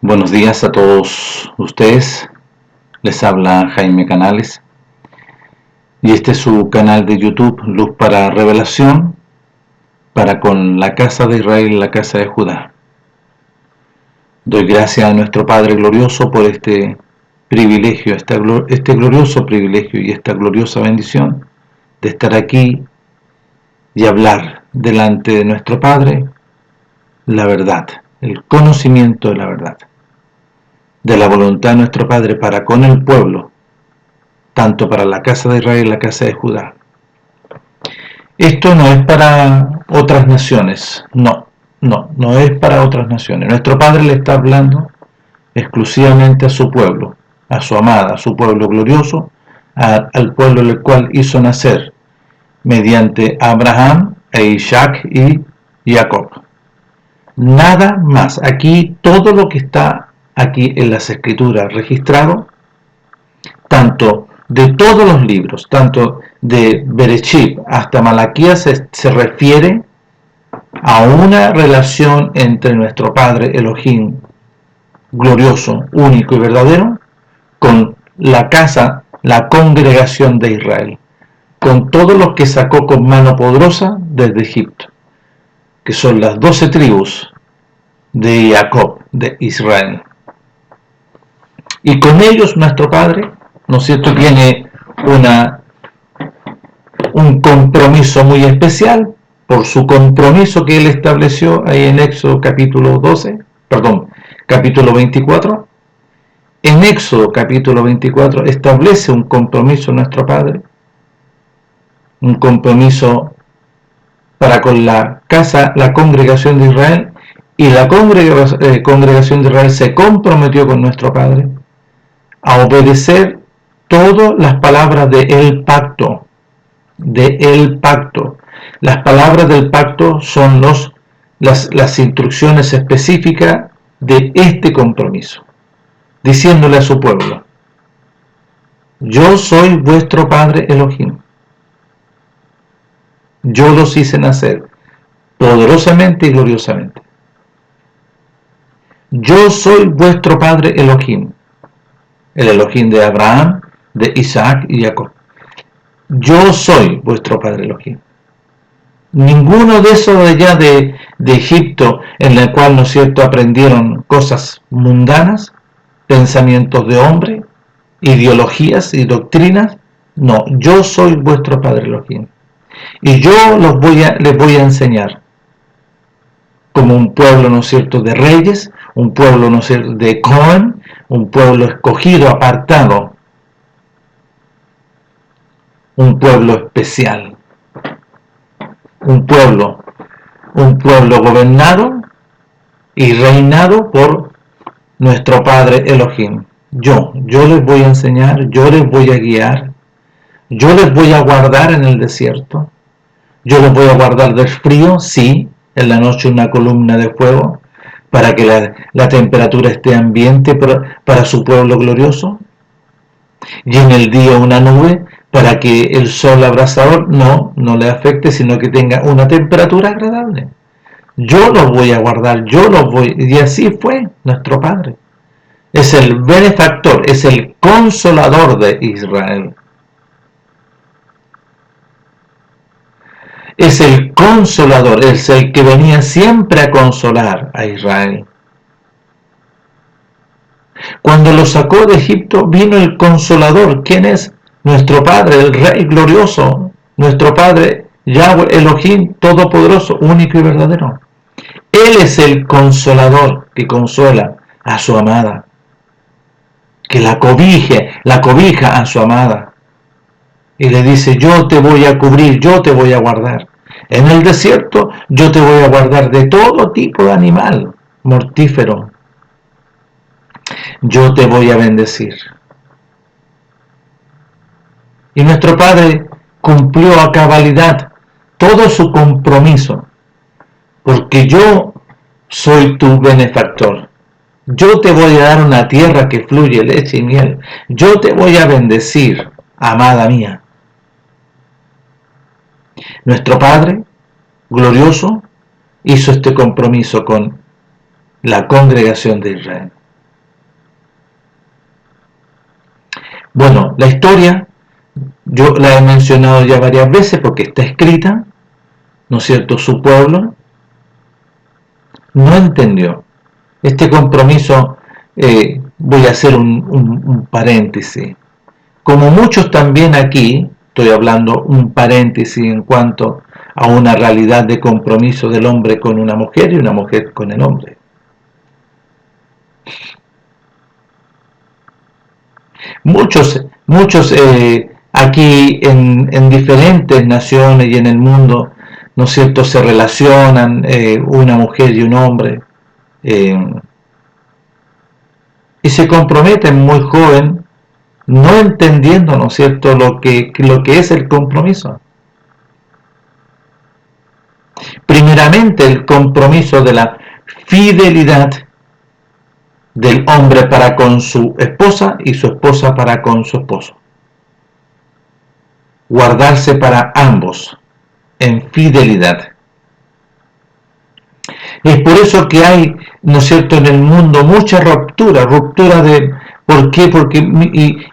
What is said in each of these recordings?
Buenos días a todos ustedes, les habla Jaime Canales y este es su canal de YouTube Luz para Revelación para con la casa de Israel y la casa de Judá. Doy gracias a nuestro Padre glorioso por este privilegio, este glorioso privilegio y esta gloriosa bendición de estar aquí y hablar delante de nuestro Padre la verdad, el conocimiento de la verdad, de la voluntad de nuestro Padre para con el pueblo, tanto para la casa de Israel y la casa de Judá. Esto no es para otras naciones, no es para otras naciones. Nuestro Padre le está hablando exclusivamente a su pueblo, a su amada, a su pueblo glorioso, al pueblo el cual hizo nacer mediante Abraham e Isaac y Jacob. Nada más. Aquí todo lo que está aquí en las escrituras registrado, tanto de todos los libros, tanto de Bereshit hasta Malaquías, se refiere a una relación entre nuestro Padre Elohim glorioso, único y verdadero, con la casa, la congregación de Israel, con todos los que sacó con mano poderosa desde Egipto, que son las 12 tribus de Jacob, de Israel. Y con ellos nuestro Padre, ¿no es cierto?, tiene un compromiso muy especial por su compromiso que él estableció ahí en Éxodo capítulo 24. En Éxodo capítulo 24 establece un compromiso nuestro Padre, un compromiso para con la casa, la congregación de Israel, y la congregación de Israel se comprometió con nuestro Padre a obedecer todas las palabras del pacto. Las palabras del pacto son las instrucciones específicas de este compromiso, diciéndole a su pueblo: yo soy vuestro Padre Elohim, yo los hice nacer poderosamente y gloriosamente. Yo soy vuestro Padre Elohim, el Elohim de Abraham, de Isaac y Jacob. Yo soy vuestro Padre Elohim. Ninguno de esos de allá de Egipto, en el cual, ¿no es cierto?, aprendieron cosas mundanas, pensamientos de hombre, ideologías y doctrinas. No, yo soy vuestro Padre Elohim. Y yo les voy a enseñar como un pueblo, ¿no es cierto?, de reyes, un pueblo, ¿no es cierto?, de Cohen, un pueblo escogido, apartado, un pueblo especial, un pueblo gobernado y reinado por nuestro Padre Elohim. Yo les voy a enseñar, yo les voy a guiar, yo les voy a guardar en el desierto, yo les voy a guardar del frío, sí, en la noche una columna de fuego, para que la temperatura esté ambiente para su pueblo glorioso, y en el día una nube, para que el sol abrasador no le afecte, sino que tenga una temperatura agradable. Yo los voy a guardar, y así fue nuestro Padre. Es el benefactor, es el consolador de Israel. Es el consolador, es el que venía siempre a consolar a Israel. Cuando lo sacó de Egipto vino el consolador. ¿Quién es? Nuestro Padre, el Rey glorioso, nuestro Padre Yahweh Elohim todopoderoso, único y verdadero. Él es el consolador que consuela a su amada, que la cobija a su amada, y le dice: yo te voy a cubrir, yo te voy a guardar. En el desierto yo te voy a guardar de todo tipo de animal mortífero. Yo te voy a bendecir. Y nuestro Padre cumplió a cabalidad todo su compromiso, porque yo soy tu benefactor. Yo te voy a dar una tierra que fluye leche y miel. Yo te voy a bendecir, amada mía. Nuestro Padre glorioso hizo este compromiso con la congregación de Israel. Bueno, la historia yo la he mencionado ya varias veces porque está escrita, ¿no es cierto? Su pueblo no entendió este compromiso. Voy a hacer un paréntesis. Como muchos también aquí, estoy hablando un paréntesis en cuanto a una realidad de compromiso del hombre con una mujer y una mujer con el hombre. Muchos aquí en diferentes naciones y en el mundo, ¿no es cierto?, se relacionan una mujer y un hombre eh, y se comprometen muy joven, no entendiendo, ¿no es cierto?, lo que es el compromiso. Primeramente, el compromiso de la fidelidad del hombre para con su esposa y su esposa para con su esposo. Guardarse para ambos en fidelidad. Es por eso que hay, ¿no es cierto?, en el mundo mucha ruptura de... ¿Por qué? Porque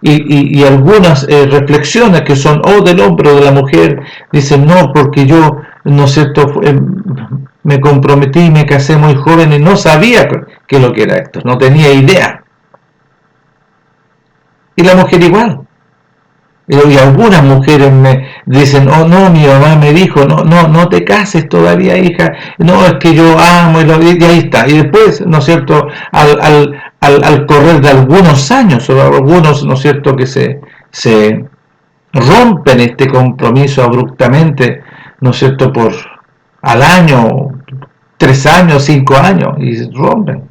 y algunas reflexiones que son o del hombre o de la mujer dicen no, porque yo, ¿no es cierto?, me comprometí y me casé muy joven y no sabía qué es lo que era esto, no tenía idea. Y la mujer igual. Y algunas mujeres me dicen, oh no, mi mamá me dijo, no te cases todavía, hija, no, es que yo amo, y ahí está. Y después, ¿no es cierto?, al correr de algunos años, o algunos, ¿no es cierto?, que se rompen este compromiso abruptamente, ¿no es cierto?, por al año, 3 años, 5 años, y se rompen.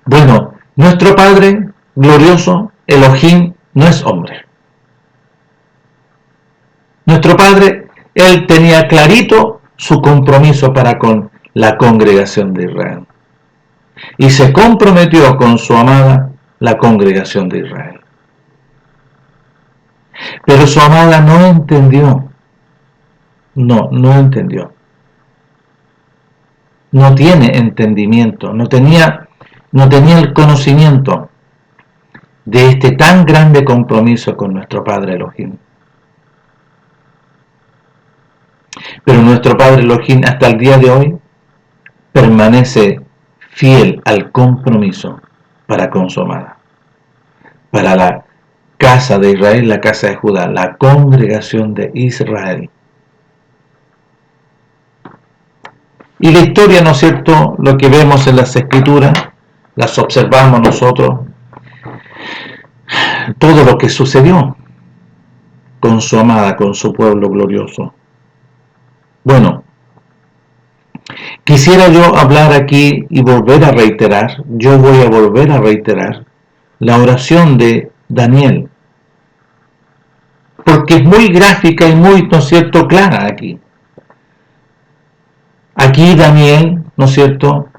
Bueno, nuestro Padre glorioso, Elohim, no es hombre. Nuestro Padre, él tenía clarito su compromiso para con la congregación de Israel. Y se comprometió con su amada, la congregación de Israel. Pero su amada no entendió. No entendió. No tiene entendimiento, no tenía el conocimiento de este tan grande compromiso con nuestro Padre Elohim. Pero nuestro Padre Elohim hasta el día de hoy permanece fiel al compromiso para con su amada, para la casa de Israel, la casa de Judá, la congregación de Israel. Y la historia, ¿no es cierto?, lo que vemos en las Escrituras, las observamos nosotros, todo lo que sucedió con su amada, con su pueblo glorioso. Bueno, quisiera yo hablar aquí y volver a reiterar, yo voy a volver a reiterar la oración de Daniel, porque es muy gráfica y muy, ¿no es cierto?, clara aquí. Aquí Daniel, ¿no es cierto?,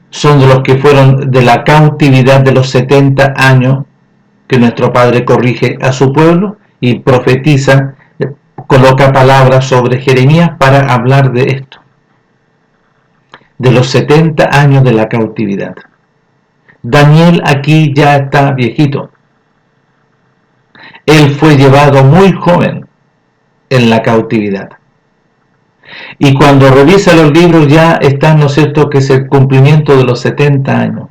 son de los que fueron de la cautividad de los 70 años que nuestro Padre corrige a su pueblo y profetiza, coloca palabras sobre Jeremías para hablar de esto, de los 70 años de la cautividad. Daniel aquí ya está viejito. Él fue llevado muy joven en la cautividad. Y cuando revisa los libros ya están, ¿no es cierto?, que es el cumplimiento de los 70 años.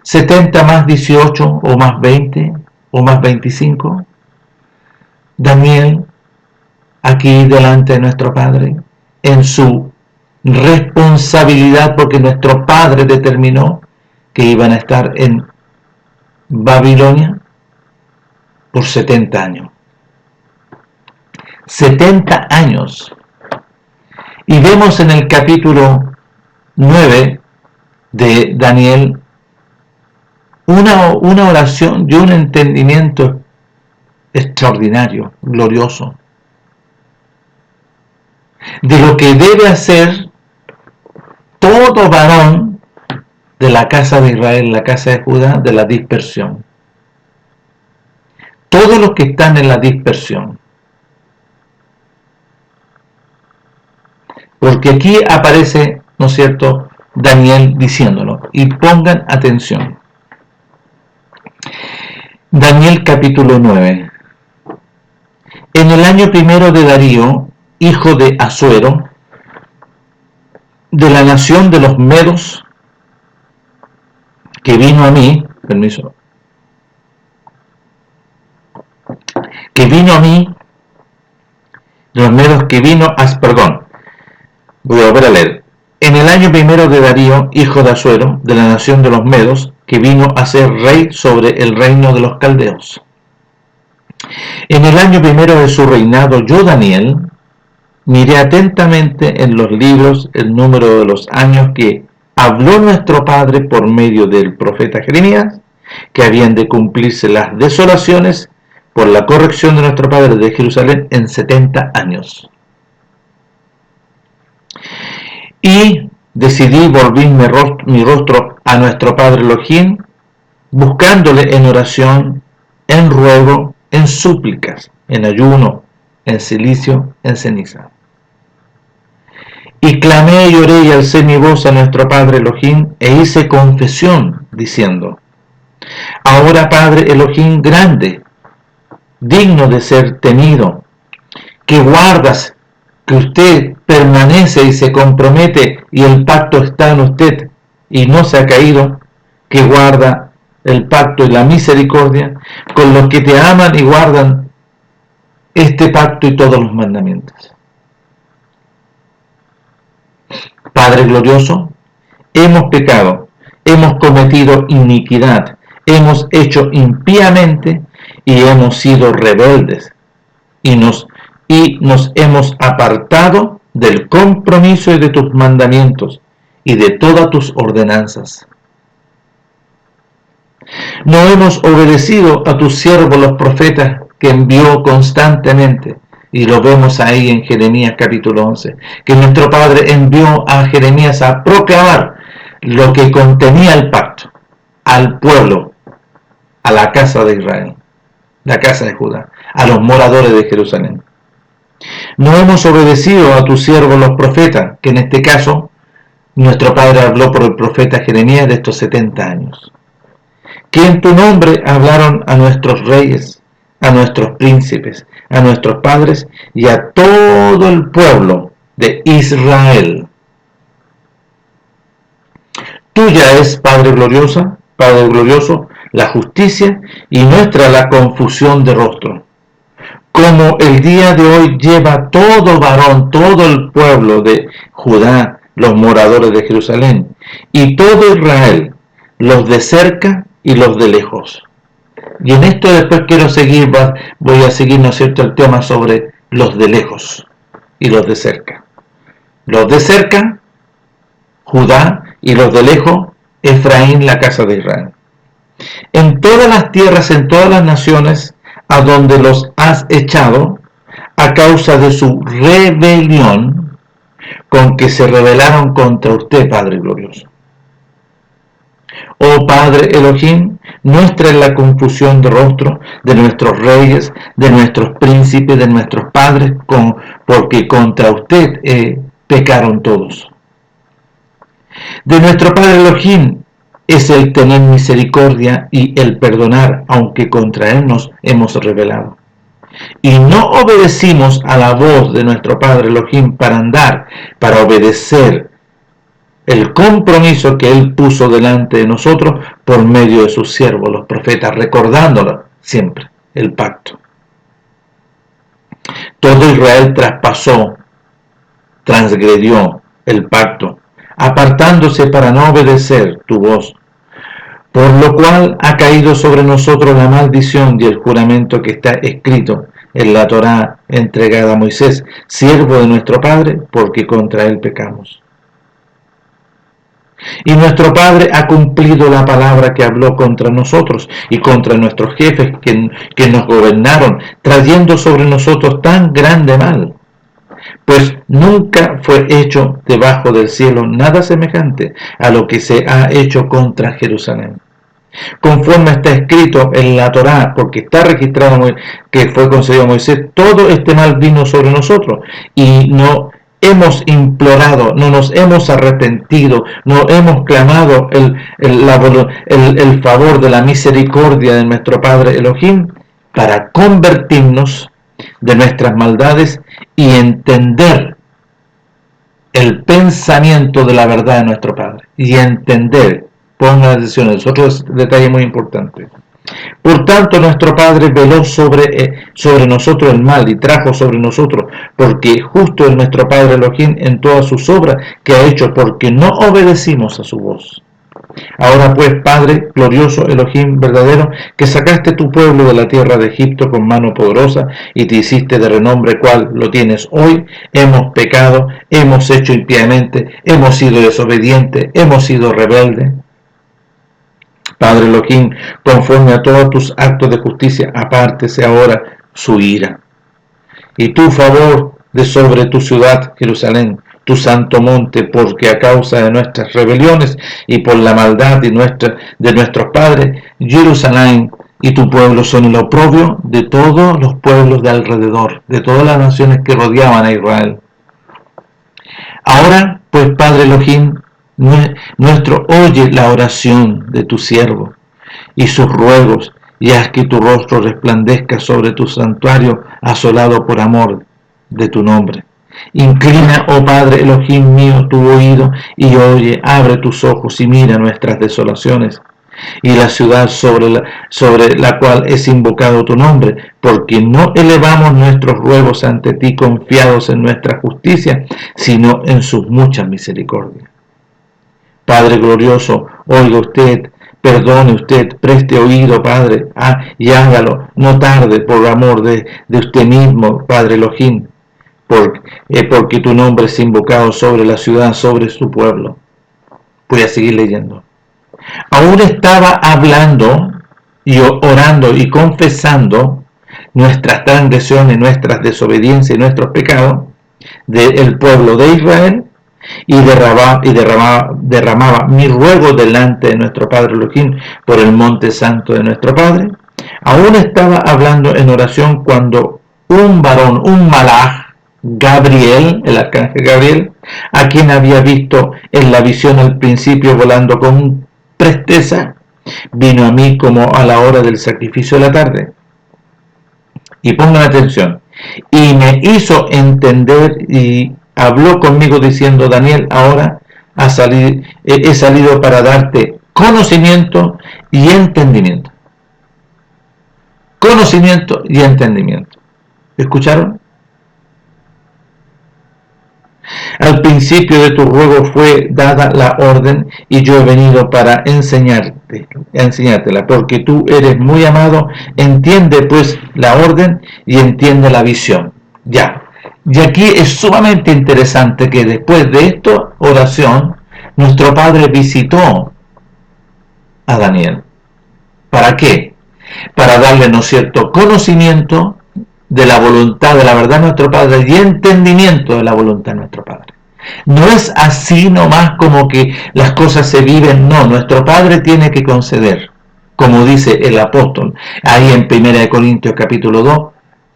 70 más 18 o más 20 o más 25. Daniel, aquí delante de nuestro Padre, en su responsabilidad, porque nuestro Padre determinó que iban a estar en Babilonia por 70 años. 70 años. Y vemos en el capítulo 9 de Daniel una oración y un entendimiento extraordinario, glorioso, de lo que debe hacer todo varón de la casa de Israel, la casa de Judá, de la dispersión. Todos los que están en la dispersión. Porque aquí aparece, ¿no es cierto?, Daniel diciéndolo. Y pongan atención. Daniel capítulo 9. En el año primero de Darío, hijo de Asuero, de la nación de los Medos, que vino a mí, de los Medos que vino voy a volver a leer. En el año primero de Darío, hijo de Asuero, de la nación de los Medos, que vino a ser rey sobre el reino de los caldeos. En el año primero de su reinado, yo, Daniel, miré atentamente en los libros el número de los años que habló nuestro padre por medio del profeta Jeremías, que habían de cumplirse las desolaciones por la corrección de nuestro padre de Jerusalén en 70 años. Y decidí volver mi rostro a nuestro padre Elohim, buscándole en oración, en ruego, en súplicas, en ayuno, en cilicio, en ceniza. Y clamé y oré y alcé mi voz a nuestro padre Elohim, e hice confesión, diciendo: ahora, Padre Elohim grande, digno de ser temido, que guardas, que usted permanece y se compromete, y el pacto está en usted y no se ha caído, que guarda el pacto y la misericordia con los que te aman y guardan este pacto y todos los mandamientos. Padre glorioso, hemos pecado, hemos cometido iniquidad, hemos hecho impíamente y hemos sido rebeldes y nos hemos apartado del compromiso y de tus mandamientos y de todas tus ordenanzas. No hemos obedecido a tus siervos los profetas que envió constantemente, y lo vemos ahí en Jeremías capítulo 11, que nuestro Padre envió a Jeremías a proclamar lo que contenía el pacto al pueblo, a la casa de Israel, la casa de Judá, a los moradores de Jerusalén. No hemos obedecido a tus siervos los profetas, que en este caso nuestro Padre habló por el profeta Jeremías de estos 70 años, que en tu nombre hablaron a nuestros reyes, a nuestros príncipes, a nuestros padres y a todo el pueblo de Israel. Tuya es, Padre glorioso, la justicia, y nuestra la confusión de rostro. Como el día de hoy lleva todo varón, todo el pueblo de Judá, los moradores de Jerusalén, y todo Israel, los de cerca y los de lejos. Y en esto después voy a seguir, ¿no es cierto?, el tema sobre los de lejos y los de cerca. Los de cerca, Judá, y los de lejos, Efraín, la casa de Israel. En todas las tierras, en todas las naciones, a donde los has echado, a causa de su rebelión, con que se rebelaron contra usted, Padre glorioso. Oh Padre Elohim, nuestra es la confusión de rostro de nuestros reyes, de nuestros príncipes, de nuestros padres, porque contra usted pecaron todos. De nuestro Padre Elohim es el tener misericordia y el perdonar, aunque contra él nos hemos rebelado. Y no obedecimos a la voz de nuestro Padre Elohim para obedecer el compromiso que él puso delante de nosotros por medio de sus siervos, los profetas, recordándolo siempre, el pacto. Todo Israel transgredió el pacto, apartándose para no obedecer tu voz, por lo cual ha caído sobre nosotros la maldición y el juramento que está escrito en la Torá entregada a Moisés, siervo de nuestro Padre, porque contra él pecamos. Y nuestro Padre ha cumplido la palabra que habló contra nosotros y contra nuestros jefes que nos gobernaron, trayendo sobre nosotros tan grande mal. Pues nunca fue hecho debajo del cielo nada semejante a lo que se ha hecho contra Jerusalén. Conforme está escrito en la Torá, porque está registrado que fue concedido a Moisés, todo este mal vino sobre nosotros, y no hemos implorado, no nos hemos arrepentido, no hemos clamado el favor de la misericordia de nuestro Padre Elohim para convertirnos de nuestras maldades y entender el pensamiento de la verdad de nuestro Padre. Y entender, pongan atención, es otro detalle muy importante. Por tanto, nuestro Padre veló sobre nosotros el mal y trajo sobre nosotros, porque justo es nuestro Padre Elohim en todas sus obras que ha hecho, porque no obedecimos a su voz. Ahora pues, Padre glorioso, Elohim verdadero, que sacaste tu pueblo de la tierra de Egipto con mano poderosa y te hiciste de renombre cual lo tienes hoy, hemos pecado, hemos hecho impiamente, hemos sido desobedientes, hemos sido rebeldes. Padre Elohim, conforme a todos tus actos de justicia, apártese ahora su ira. Y tu favor de sobre tu ciudad, Jerusalén, tu santo monte, porque a causa de nuestras rebeliones y por la maldad de nuestros padres, Jerusalén y tu pueblo son el oprobio de todos los pueblos de alrededor, de todas las naciones que rodeaban a Israel. Ahora, pues, Padre Elohim, nuestro, oye la oración de tu siervo y sus ruegos, y haz que tu rostro resplandezca sobre tu santuario asolado por amor de tu nombre. Inclina, oh Padre Elohim mío, tu oído y oye, abre tus ojos y mira nuestras desolaciones y la ciudad sobre la cual es invocado tu nombre, porque no elevamos nuestros ruegos ante ti confiados en nuestra justicia, sino en sus muchas misericordias. Padre glorioso, oiga usted, perdone usted, preste oído, Padre, y hágalo, no tarde, por amor de usted mismo, Padre Elohim, porque tu nombre es invocado sobre la ciudad, sobre su pueblo. Voy a seguir leyendo. Aún estaba hablando y orando y confesando nuestras transgresiones, nuestras desobediencias y nuestros pecados del pueblo de Israel, y derramaba mi ruego delante de nuestro Padre Elohim por el monte santo de nuestro Padre. Aún estaba hablando en oración cuando un varón, un malaj, Gabriel, el arcángel Gabriel, a quien había visto en la visión al principio volando con presteza, vino a mí como a la hora del sacrificio de la tarde. Y pongan atención, y me hizo entender y habló conmigo diciendo: Daniel, ahora he salido para darte conocimiento y entendimiento. Conocimiento y entendimiento. ¿Escucharon? Al principio de tu ruego fue dada la orden, y yo he venido para enseñártela, porque tú eres muy amado. Entiende pues la orden y entiende la visión. Ya. Y aquí es sumamente interesante que después de esta oración, nuestro Padre visitó a Daniel. ¿Para qué? Para darle, ¿no es cierto?, conocimiento de la voluntad, de la verdad de nuestro Padre, y entendimiento de la voluntad de nuestro Padre. No es así nomás como que las cosas se viven, no, nuestro Padre tiene que conceder, como dice el apóstol, ahí en 1 Corintios capítulo 2,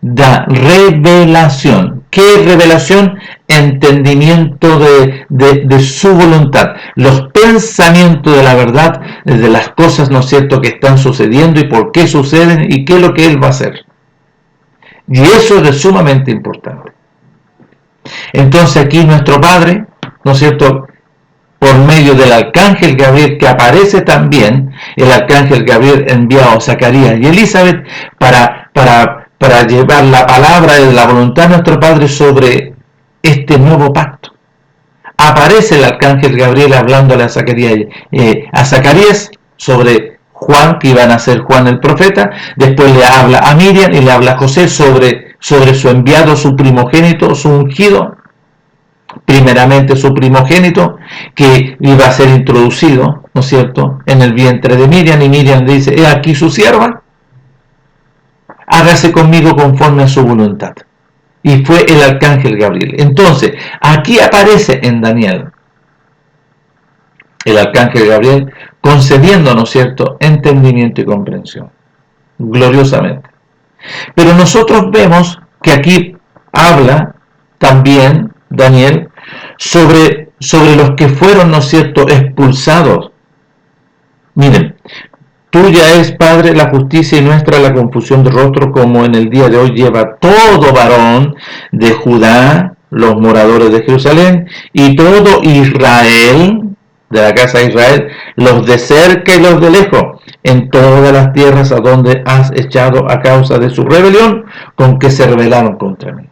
da revelación. ¿Qué revelación? Entendimiento de su voluntad, los pensamientos de la verdad, de las cosas, ¿no es cierto?, que están sucediendo y por qué suceden y qué es lo que Él va a hacer. Y eso es sumamente importante. Entonces aquí nuestro Padre, ¿no es cierto?, por medio del arcángel Gabriel, que aparece también, el arcángel Gabriel enviado a Zacarías y Elizabeth para llevar la palabra de la voluntad de nuestro Padre sobre este nuevo pacto. Aparece el arcángel Gabriel hablándole a Zacarías sobre Juan, que iban a ser Juan el profeta. Después le habla a Miriam y le habla a José sobre su enviado, su primogénito, su ungido. Primeramente su primogénito, que iba a ser introducido, ¿no es cierto?, en el vientre de Miriam, y Miriam le dice: he aquí su sierva, hágase conmigo conforme a su voluntad. Y fue el arcángel Gabriel. Entonces, aquí aparece en Daniel el arcángel Gabriel concediendo, ¿no es cierto?, entendimiento y comprensión, gloriosamente. Pero nosotros vemos que aquí habla también Daniel, sobre los que fueron, ¿no es cierto?, expulsados. Miren, tuya es, Padre, la justicia y nuestra la confusión de rostro, como en el día de hoy lleva todo varón de Judá, los moradores de Jerusalén, y todo Israel, de la casa de Israel, los de cerca y los de lejos, en todas las tierras a donde has echado a causa de su rebelión, con que se rebelaron contra mí.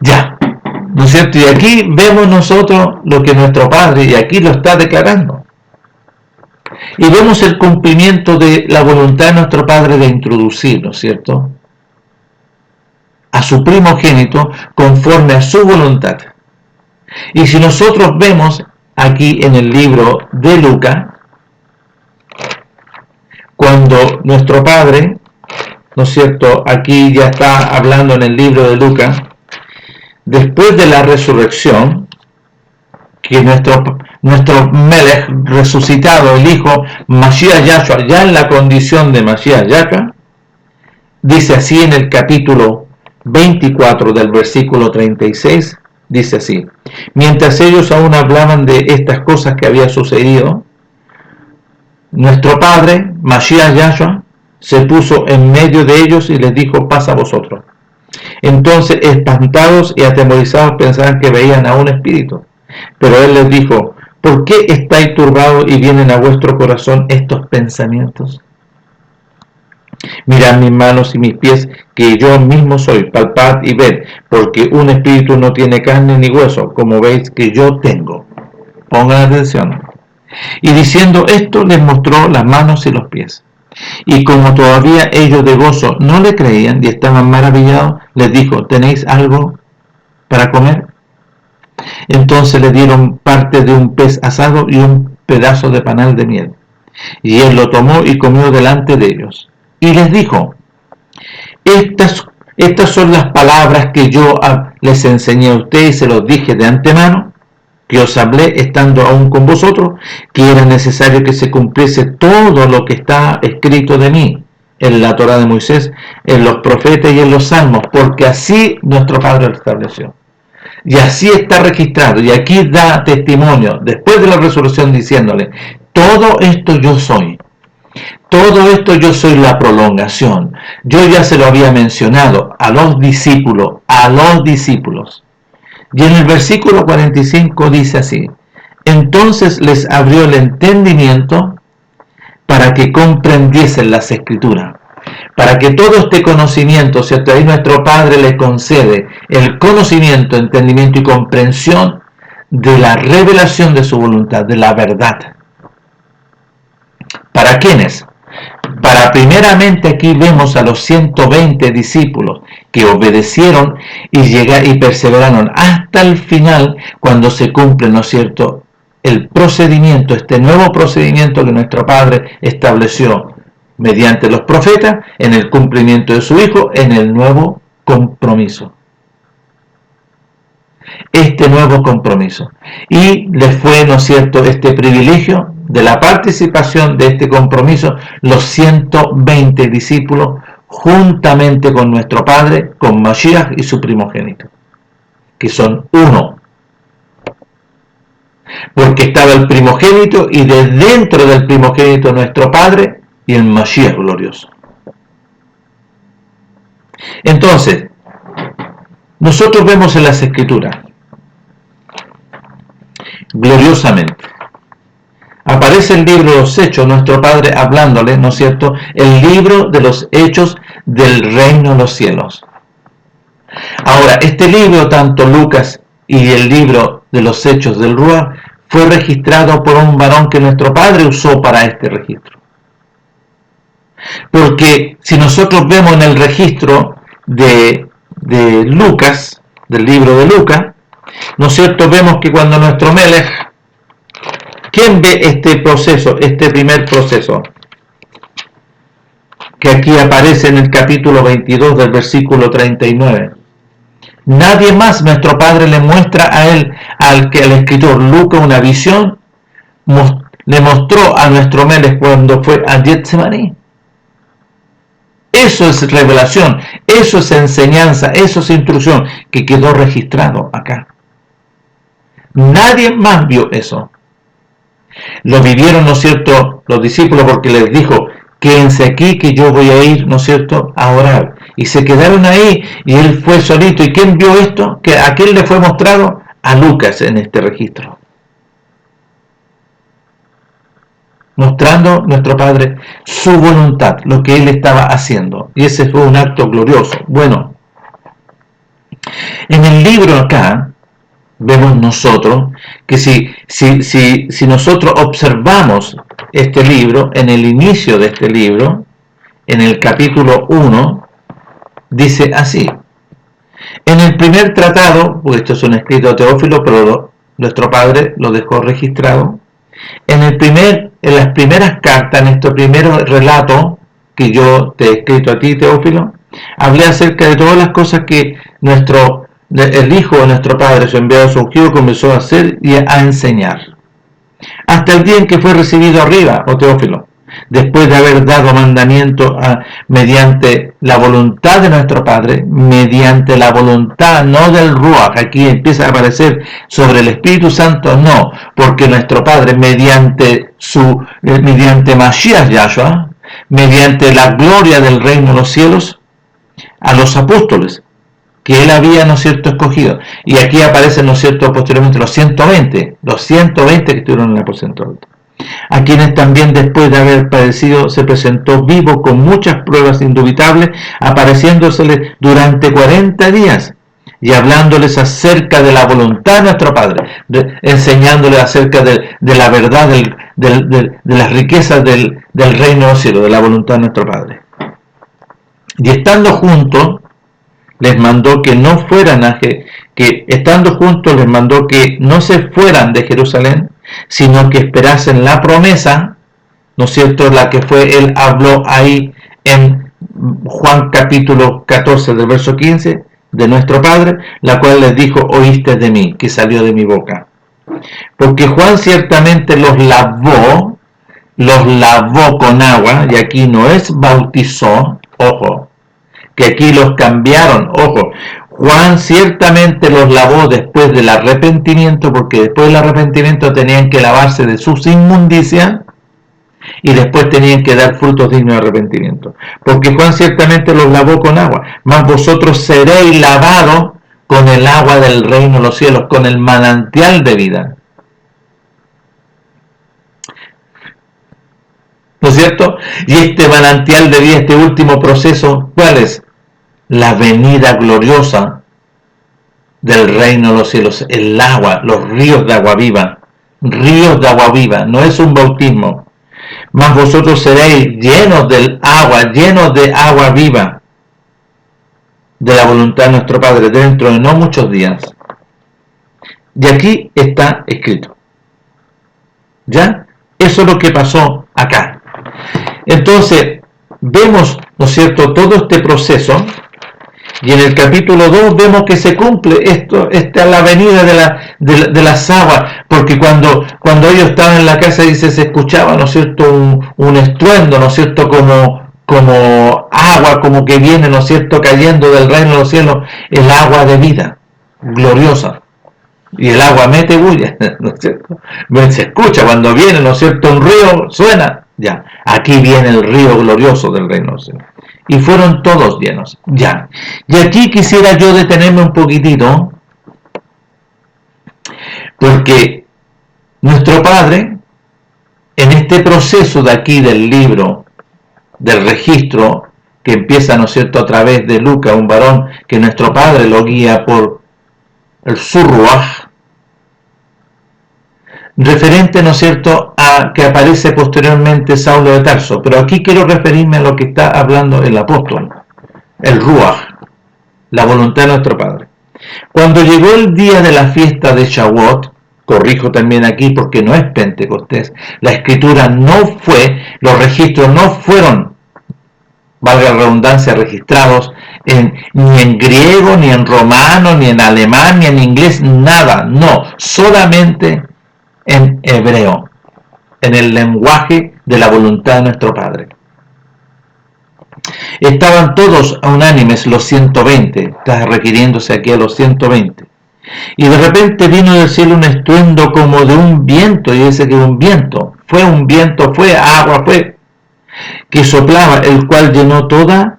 Ya, ¿no es cierto? Y aquí vemos nosotros lo que nuestro Padre, y aquí lo está declarando. Y vemos el cumplimiento de la voluntad de nuestro Padre de introducir, ¿no es cierto?, a su primogénito conforme a su voluntad. Y si nosotros vemos aquí en el libro de Lucas, cuando nuestro Padre, ¿no es cierto?, aquí ya está hablando en el libro de Lucas, después de la resurrección, que nuestro Melech resucitado, el Hijo Mashiach Yahshua, ya en la condición de Mashiach Yahshua, dice así en el capítulo 24 del versículo 36, dice así: mientras ellos aún hablaban de estas cosas que había sucedido, nuestro Padre, Mashiach Yahshua, se puso en medio de ellos y les dijo: paz a vosotros. Entonces, espantados y atemorizados, pensaban que veían a un espíritu. Pero él les dijo: ¿por qué estáis turbados y vienen a vuestro corazón estos pensamientos? Mirad mis manos y mis pies, que yo mismo soy, palpad y ved, porque un espíritu no tiene carne ni hueso, como veis que yo tengo. Pongan atención. Y diciendo esto, les mostró las manos y los pies. Y como todavía ellos de gozo no le creían y estaban maravillados, les dijo: ¿tenéis algo para comer? Entonces le dieron parte de un pez asado y un pedazo de panal de miel. Y él lo tomó y comió delante de ellos. Y les dijo: estas son las palabras que yo les enseñé a ustedes y se los dije de antemano, que os hablé estando aún con vosotros, que era necesario que se cumpliese todo lo que está escrito de mí en la Torá de Moisés, en los profetas y en los salmos, porque así nuestro Padre lo estableció. Y así está registrado, y aquí da testimonio, después de la resurrección, diciéndole: todo esto yo soy. Todo esto yo soy la prolongación. Yo ya se lo había mencionado a los discípulos. Y en el versículo 45 dice así: entonces les abrió el entendimiento para que comprendiesen las escrituras. Para que todo este conocimiento, ¿cierto? Ahí nuestro Padre le concede el conocimiento, entendimiento y comprensión de la revelación de su voluntad, de la verdad. ¿Para quiénes? Para, primeramente, aquí vemos a los 120 discípulos que obedecieron y perseveraron hasta el final, cuando se cumple, ¿no es cierto?, el procedimiento, este nuevo procedimiento que nuestro Padre estableció mediante los profetas, en el cumplimiento de su Hijo, en el nuevo compromiso. Este nuevo compromiso. Y les fue, ¿no es cierto?, este privilegio de la participación de este compromiso, los 120 discípulos, juntamente con nuestro Padre, con Mashiach y su primogénito, que son uno. Porque estaba el primogénito, y de dentro del primogénito nuestro Padre y el Mashiach glorioso. Entonces, nosotros vemos en las Escrituras, gloriosamente, aparece el libro de los Hechos, nuestro Padre hablándole, ¿no es cierto?, el libro de los Hechos del reino de los cielos. Ahora, este libro, tanto Lucas y el libro de los Hechos del Ruach, fue registrado por un varón que nuestro Padre usó para este registro. Porque si nosotros vemos en el registro de Lucas, del libro de Lucas, ¿no es cierto?, vemos que cuando nuestro Melech, ¿quién ve este proceso, este primer proceso? Que aquí aparece en el capítulo 22 del versículo 39. Nadie más, nuestro Padre le muestra a él, al escritor Lucas, una visión, le mostró a nuestro Melech cuando fue a Getsemaní. Eso es revelación, Eso es enseñanza, eso es instrucción que quedó registrado acá. Nadie más vio eso. Lo vivieron, ¿no es cierto?, los discípulos, porque les dijo, quédense aquí que yo voy a ir, ¿no es cierto?, a orar. Y se quedaron ahí y él fue solito. ¿Y quién vio esto? ¿A quién le fue mostrado? A Lucas en este registro. Mostrando nuestro Padre su voluntad, lo que él estaba haciendo. Y ese fue un acto glorioso. Bueno, en el libro acá vemos nosotros que si nosotros observamos este libro, en el inicio de este libro, en el capítulo 1, dice así: en el primer tratado, pues esto es un escrito de Teófilo, pero nuestro Padre lo dejó registrado, en las primeras cartas, en este primer relato que yo te he escrito a ti, Teófilo, hablé acerca de todas las cosas que el Hijo de nuestro Padre, su enviado, su ungido, comenzó a hacer y a enseñar. Hasta el día en que fue recibido arriba, oh Teófilo, después de haber dado mandamiento mediante la voluntad de nuestro Padre, mediante la voluntad, no del Ruach, aquí empieza a aparecer sobre el Espíritu Santo, no, porque nuestro Padre, mediante Mashiach Yahshua, mediante la gloria del reino de los cielos, a los apóstoles, que él había, ¿no es cierto?, escogido. Y aquí aparecen, ¿no es cierto?, posteriormente los 120 que estuvieron en el aposento alto, a quienes también después de haber padecido se presentó vivo con muchas pruebas indubitables, apareciéndoseles durante 40 días y hablándoles acerca de la voluntad de nuestro Padre, enseñándoles acerca de la verdad, de las riquezas del reino de los cielos, de la voluntad de nuestro Padre. Y estando juntos, les mandó que no fueran les mandó que no se fueran de Jerusalén, sino que esperasen la promesa, ¿no es cierto?, la que él habló ahí en Juan capítulo 14 del verso 15, de nuestro Padre, la cual les dijo, oíste de mí, que salió de mi boca. Porque Juan ciertamente los lavó con agua, y aquí no es bautizó, ojo, que aquí los cambiaron, ojo, Juan ciertamente los lavó después del arrepentimiento, porque después del arrepentimiento tenían que lavarse de sus inmundicias y después tenían que dar frutos dignos de arrepentimiento. Porque Juan ciertamente los lavó con agua, mas vosotros seréis lavados con el agua del reino de los cielos, con el manantial de vida. ¿No es cierto? Y este manantial de vida, este último proceso, ¿cuál es? La venida gloriosa del reino de los cielos, el agua, los ríos de agua viva, no es un bautismo, mas vosotros seréis llenos de agua viva, de la voluntad de nuestro Padre, dentro de no muchos días. Y aquí está escrito, ¿ya? Eso es lo que pasó acá. Entonces, vemos, ¿no es cierto?, todo este proceso, y en el capítulo 2 vemos que se cumple la venida de las aguas, porque cuando ellos estaban en la casa, dice, se escuchaba, ¿no es cierto?, un estruendo, ¿no es cierto?, como agua, como que viene, ¿no es cierto?, cayendo del reino de los cielos, el agua de vida, gloriosa. Y el agua mete bulla, ¿no es cierto? Se escucha cuando viene, ¿no es cierto?, un río, suena, ya, aquí viene el río glorioso del reino de los cielos. Y fueron todos llenos, ya. Y aquí quisiera yo detenerme un poquitito, porque nuestro Padre, en este proceso de aquí del libro, del registro, que empieza, ¿no es cierto?, a través de Lucas, un varón que nuestro Padre lo guía por el Ruach, referente, ¿no es cierto?, a que aparece posteriormente Saulo de Tarso. Pero aquí quiero referirme a lo que está hablando el apóstol, el Ruach, la voluntad de nuestro Padre. Cuando llegó el día de la fiesta de Shavuot, corrijo también aquí porque no es Pentecostés, la escritura no fue, los registros no fueron, valga la redundancia, registrados ni en griego, ni en romano, ni en alemán, ni en inglés, nada, no, solamente en hebreo, en el lenguaje de la voluntad de nuestro Padre. Estaban todos unánimes los 120, está refiriéndose aquí a los 120. Y de repente vino del cielo un estruendo como de un viento, y dice que un viento, fue agua, que soplaba, el cual llenó toda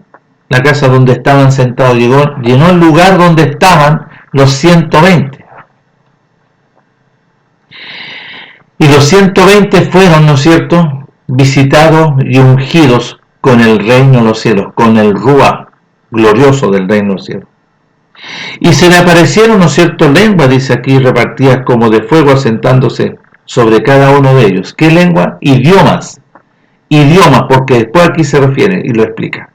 la casa donde estaban sentados, llenó el lugar donde estaban los 120. Y los 120 fueron, ¿no es cierto?, visitados y ungidos con el reino de los cielos, con el Ruach glorioso del reino de los cielos. Y se le aparecieron, ¿no es cierto?, lenguas, dice aquí, repartidas como de fuego, asentándose sobre cada uno de ellos. ¿Qué lengua? Idiomas, porque después aquí se refiere y lo explica.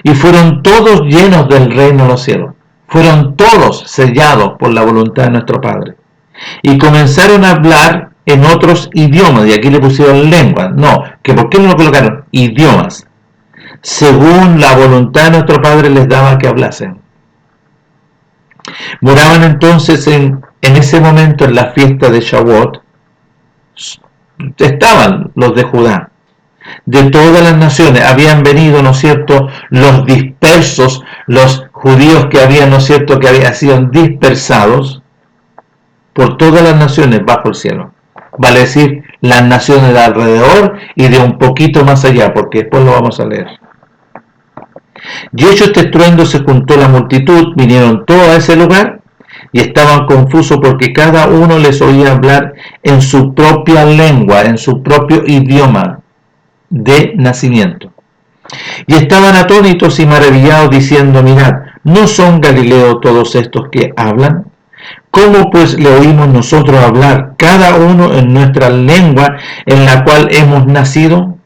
Y fueron todos llenos del reino de los cielos, fueron todos sellados por la voluntad de nuestro Padre. Y comenzaron a hablar en otros idiomas, y aquí le pusieron lenguas. No, que ¿por qué no lo colocaron? Idiomas. Según la voluntad de nuestro Padre les daba que hablasen. Moraban entonces en ese momento en la fiesta de Shavuot. Estaban los de Judá, de todas las naciones. Habían venido, ¿no es cierto?, los dispersos, los judíos que habían, ¿no es cierto?, que habían sido dispersados por todas las naciones bajo el cielo. Vale decir, las naciones de alrededor y de un poquito más allá, porque después lo vamos a leer. Y hecho este estruendo, se juntó la multitud, vinieron todos a ese lugar y estaban confusos porque cada uno les oía hablar en su propia lengua, en su propio idioma de nacimiento. Y estaban atónitos y maravillados diciendo: mirad, ¿no son galileos todos estos que hablan? ¿Cómo pues le oímos nosotros hablar, cada uno en nuestra lengua en la cual hemos nacido?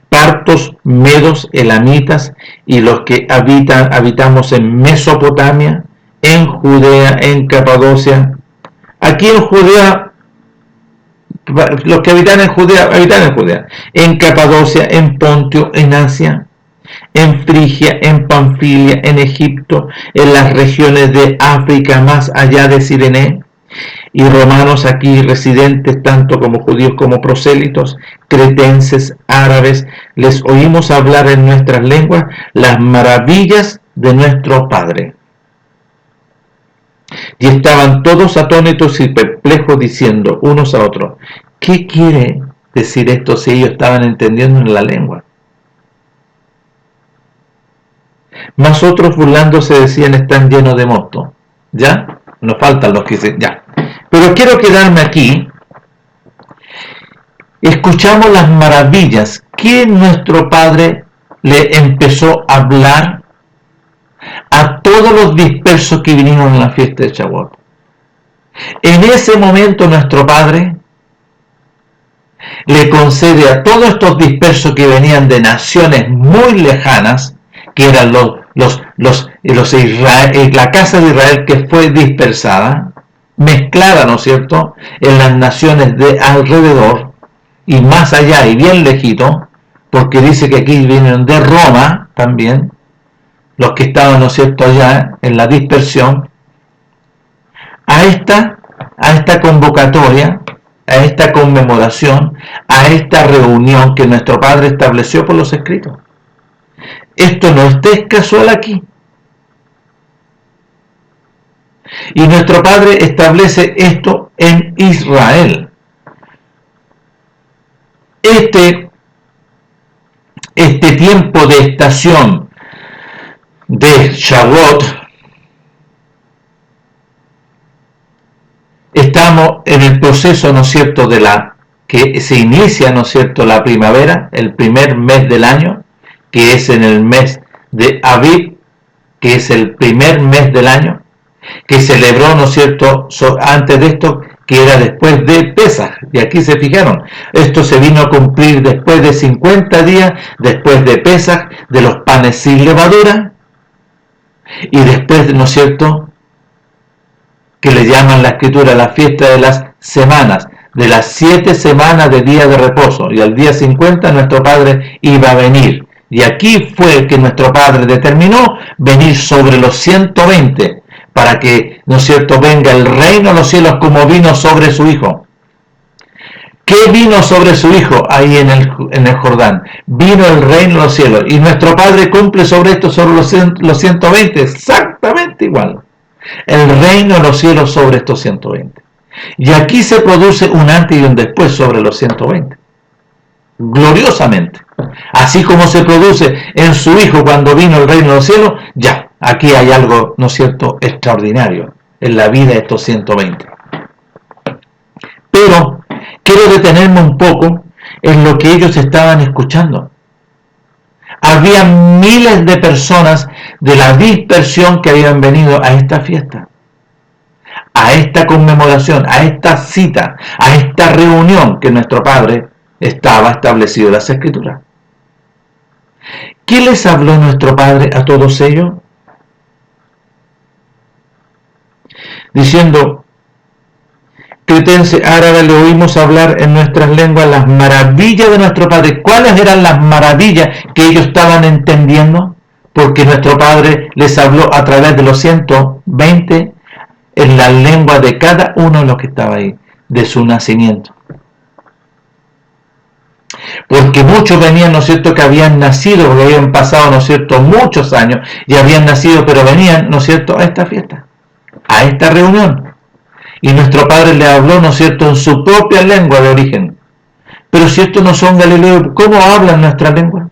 Partos, medos, elamitas y los que habitamos en Mesopotamia, en Judea, en Capadocia. Aquí en Judea, los que habitan en Judea, en Capadocia, en Pontio, en Asia, en Frigia, en Panfilia, en Egipto, en las regiones de África más allá de Cirene, y romanos aquí residentes, tanto como judíos como prosélitos, cretenses, árabes, les oímos hablar en nuestras lenguas las maravillas de nuestro Padre. Y estaban todos atónitos y perplejos, diciendo unos a otros: ¿qué quiere decir esto? Si ellos estaban entendiendo en la lengua. Mas otros, burlándose, decían: están llenos de mosto. ¿Ya? Nos faltan los que dicen ya. Pero quiero quedarme aquí. Escuchamos las maravillas que nuestro Padre le empezó a hablar a todos los dispersos que vinieron a la fiesta de Shavuot. En ese momento nuestro Padre le concede a todos estos dispersos que venían de naciones muy lejanas, que eran la casa de Israel que fue dispersada, mezclada, ¿no es cierto?, en las naciones de alrededor y más allá y bien lejito, porque dice que aquí vienen de Roma también, los que estaban, ¿no es cierto?, allá en la dispersión, a esta convocatoria, a esta conmemoración, a esta reunión que nuestro Padre estableció por los escritos. Esto no es casual aquí. Y nuestro Padre establece esto en Israel. Este tiempo de estación de Shavuot, estamos en el proceso, ¿no es cierto?, que se inicia, ¿no es cierto?, la primavera, el primer mes del año, que es en el mes de Aviv, que es el primer mes del año, que celebró, ¿no es cierto?, antes de esto, que era después de Pesaj. Y aquí se fijaron, esto se vino a cumplir después de 50 días, después de Pesaj, de los panes sin levadura, y después, ¿no es cierto?, que le llaman la escritura la fiesta de las semanas, de las 7 semanas de día de reposo, y al día 50 nuestro Padre iba a venir. Y aquí fue que nuestro Padre determinó venir sobre los 120, para que, ¿no es cierto?, venga el reino de los cielos como vino sobre su Hijo. ¿Qué vino sobre su Hijo ahí en el Jordán? Vino el reino de los cielos. Y nuestro Padre cumple sobre esto, sobre los 120, exactamente igual. El reino de los cielos sobre estos 120. Y aquí se produce un antes y un después sobre los 120. Gloriosamente. Así como se produce en su Hijo cuando vino el reino de los cielos, ya, aquí hay algo, ¿no es cierto?, extraordinario en la vida de estos 120. Pero quiero detenerme un poco en lo que ellos estaban escuchando. Había miles de personas de la dispersión que habían venido a esta fiesta, a esta conmemoración, a esta cita, a esta reunión que nuestro Padre estaba establecido en las Escrituras. ¿Qué les habló nuestro Padre a todos ellos? Diciendo: cretense, árabe, le oímos hablar en nuestras lenguas las maravillas de nuestro Padre. ¿Cuáles eran las maravillas que ellos estaban entendiendo? Porque nuestro Padre les habló a través de los 120 en la lengua de cada uno de los que estaba ahí, de su nacimiento. Porque muchos venían, ¿no es cierto?, que habían nacido, porque habían pasado, ¿no es cierto?, muchos años, y habían nacido, pero venían, ¿no es cierto?, a esta fiesta, a esta reunión. Y nuestro Padre le habló, ¿no es cierto?, en su propia lengua de origen. Pero si estos no son galileos, ¿cómo hablan nuestra lengua?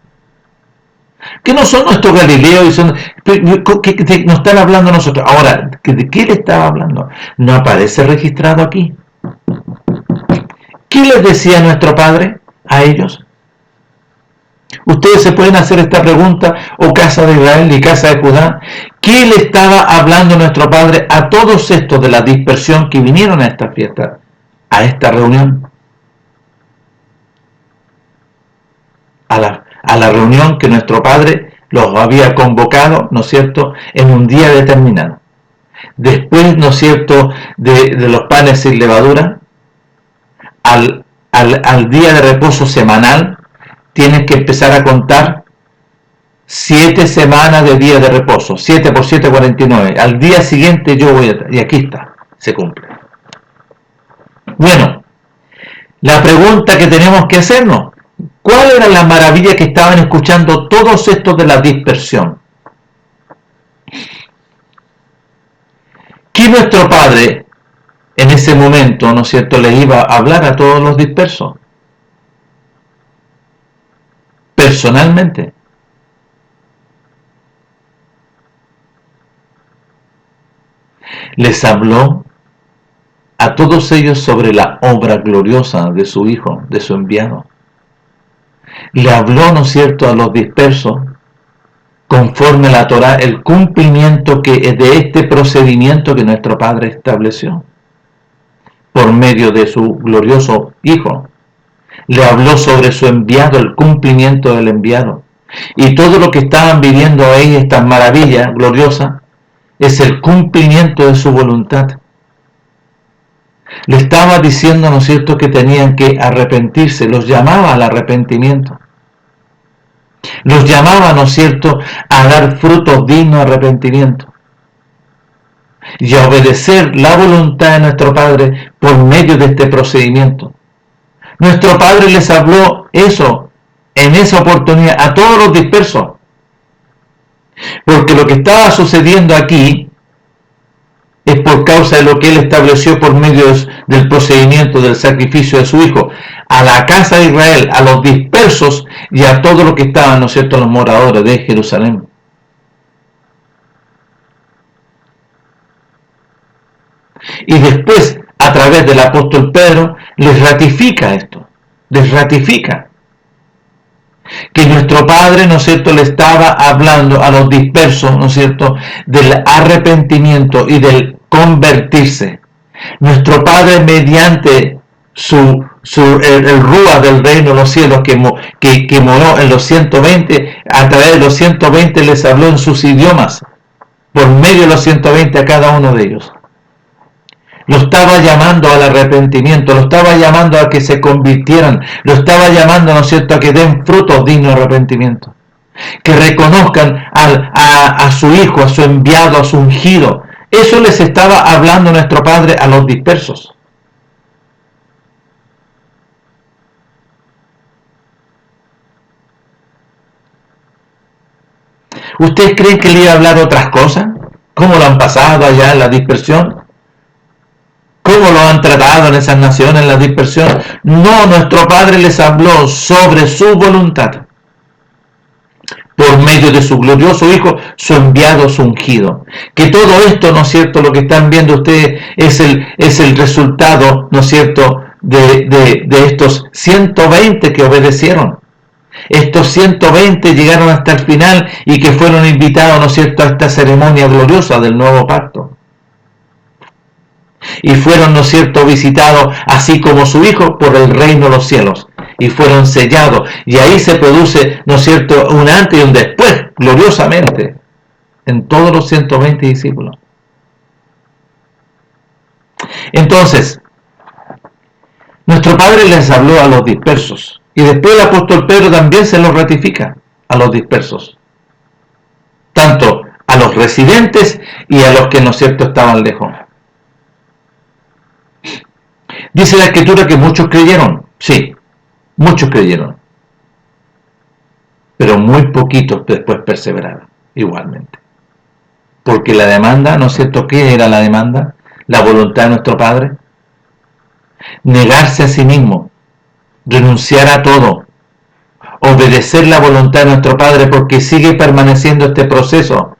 ¿Qué no son nuestros galileos? Y son, ¿qué nos están hablando nosotros? Ahora, ¿de qué le estaba hablando? No aparece registrado aquí. ¿Qué les decía nuestro Padre a ellos? Ustedes se pueden hacer esta pregunta, oh casa de Israel y casa de Judá. ¿Qué le estaba hablando nuestro Padre a todos estos de la dispersión que vinieron a esta fiesta, a esta reunión? A la reunión que nuestro Padre los había convocado, ¿no es cierto?, en un día determinado. Después, ¿no es cierto?, de los panes sin levadura, al día de reposo semanal, tienes que empezar a contar 7 semanas de día de reposo. 7 por 7, 49. Al día siguiente yo voy a... Y aquí está, se cumple. Bueno, la pregunta que tenemos que hacernos: ¿cuál era la maravilla que estaban escuchando todos estos de la dispersión? ¿Qué nuestro Padre en ese momento, ¿no es cierto?, le iba a hablar a todos los dispersos? Personalmente. Les habló a todos ellos sobre la obra gloriosa de su Hijo, de su enviado. Le habló, ¿no es cierto?, a los dispersos, conforme a la Torá, el cumplimiento que es de este procedimiento que nuestro Padre estableció, por medio de su glorioso Hijo. Le habló sobre su enviado, el cumplimiento del enviado. Y todo lo que estaban viviendo ahí, estas maravillas gloriosas, es el cumplimiento de su voluntad. Le estaba diciendo, ¿no es cierto?, que tenían que arrepentirse, los llamaba al arrepentimiento. Los llamaba, ¿no es cierto?, a dar frutos dignos de arrepentimiento. Y a obedecer la voluntad de nuestro Padre por medio de este procedimiento. Nuestro Padre les habló eso, en esa oportunidad, a todos los dispersos. Porque lo que estaba sucediendo aquí es por causa de lo que Él estableció por medio del procedimiento del sacrificio de su Hijo, a la casa de Israel, a los dispersos y a todos los que estaban, ¿no es cierto?, los moradores de Jerusalén. Y después, a través del apóstol Pedro, les ratifica esto, les ratifica que nuestro Padre, ¿no es cierto?, le estaba hablando a los dispersos, ¿no es cierto?, del arrepentimiento y del convertirse. Nuestro Padre, mediante el Rúa del reino de los cielos que moró en los 120, a través de los 120 les habló en sus idiomas, por medio de los 120 a cada uno de ellos. Lo estaba llamando al arrepentimiento, lo estaba llamando a que se convirtieran, lo estaba llamando, ¿no es cierto?, a que den frutos dignos de arrepentimiento, que reconozcan a su Hijo, a su enviado, a su ungido. Eso les estaba hablando nuestro Padre a los dispersos. ¿Ustedes creen que le iba a hablar otras cosas? ¿Cómo lo han pasado allá en la dispersión? ¿Cómo lo han tratado en esas naciones en la dispersión? No, nuestro Padre les habló sobre su voluntad, por medio de su glorioso Hijo, su enviado, su ungido. Que todo esto, ¿no es cierto?, lo que están viendo ustedes es el resultado, ¿no es cierto?, de estos 120 que obedecieron. Estos 120 llegaron hasta el final y que fueron invitados, ¿no es cierto?, a esta ceremonia gloriosa del nuevo pacto. Y fueron, ¿no es cierto?, visitados, así como su Hijo, por el reino de los cielos. Y fueron sellados. Y ahí se produce, ¿no es cierto?, un antes y un después, gloriosamente, en todos los 120 discípulos. Entonces, nuestro Padre les habló a los dispersos. Y después el apóstol Pedro también se lo ratifica a los dispersos. Tanto a los residentes y a los que, ¿no es cierto?, estaban lejos. Dice la Escritura que muchos creyeron. Sí, muchos creyeron. Pero muy poquitos después perseveraron, igualmente. Porque la demanda, ¿no es cierto? ¿Qué era la demanda? La voluntad de nuestro Padre. Negarse a sí mismo, renunciar a todo, obedecer la voluntad de nuestro Padre, porque sigue permaneciendo este proceso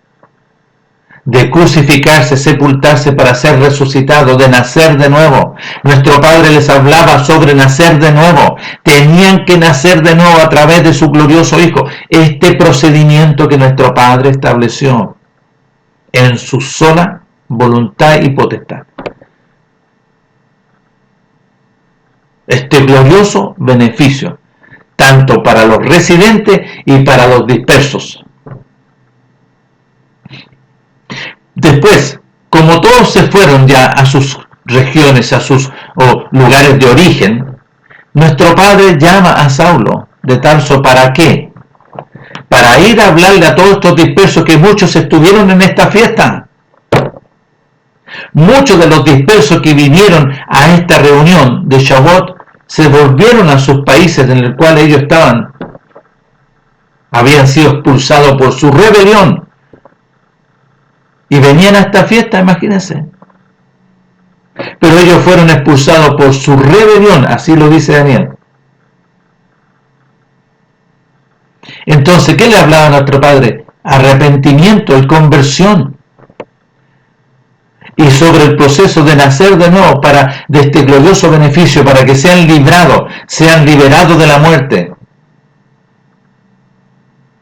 de crucificarse, sepultarse para ser resucitado, de nacer de nuevo. Nuestro Padre les hablaba sobre nacer de nuevo. Tenían que nacer de nuevo a través de su glorioso Hijo. Este procedimiento que nuestro Padre estableció en su sola voluntad y potestad. Este glorioso beneficio, tanto para los residentes y para los dispersos. Después, como todos se fueron ya a sus regiones, a sus lugares de origen, nuestro Padre llama a Saulo de Tarso. ¿Para qué? Para ir a hablarle a todos estos dispersos, que muchos estuvieron en esta fiesta. Muchos de los dispersos que vinieron a esta reunión de Shavuot se volvieron a sus países en el cual ellos estaban. Habían sido expulsados por su rebelión. Y venían a esta fiesta, imagínense. Pero ellos fueron expulsados por su rebelión, así lo dice Daniel. Entonces, ¿qué le hablaba a nuestro Padre? Arrepentimiento y conversión. Y sobre el proceso de nacer de nuevo, de este glorioso beneficio, para que sean librados, sean liberados de la muerte.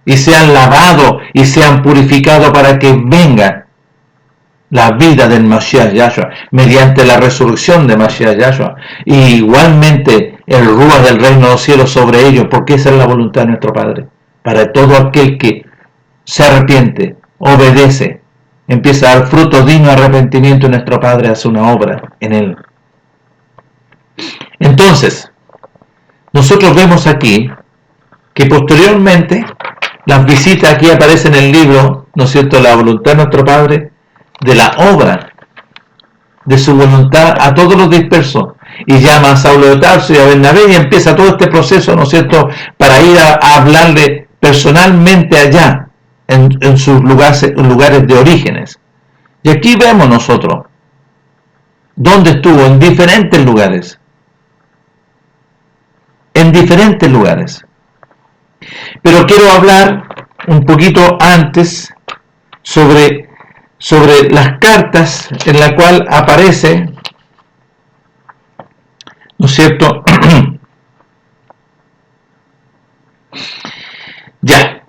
Y sean lavados y sean purificados para que venga la vida del Mashiach Yahshua, mediante la resurrección de Mashiach Yahshua, y igualmente el Ruach del reino de los cielos sobre ellos, porque esa es la voluntad de nuestro Padre, para todo aquel que se arrepiente, obedece, empieza a dar fruto digno de arrepentimiento, y nuestro Padre hace una obra en él. Entonces, nosotros vemos aquí que posteriormente las visitas, aquí aparece en el libro, ¿no es cierto?, la voluntad de nuestro Padre, de la obra de su voluntad a todos los dispersos, y llama a Saulo de Tarso y a Bernabé, y empieza todo este proceso, ¿no es cierto?, para ir a hablarle personalmente allá en sus lugares de orígenes. Y aquí vemos nosotros dónde estuvo, en diferentes lugares, pero quiero hablar un poquito antes sobre las cartas en la cual aparece, ¿no es cierto? Ya,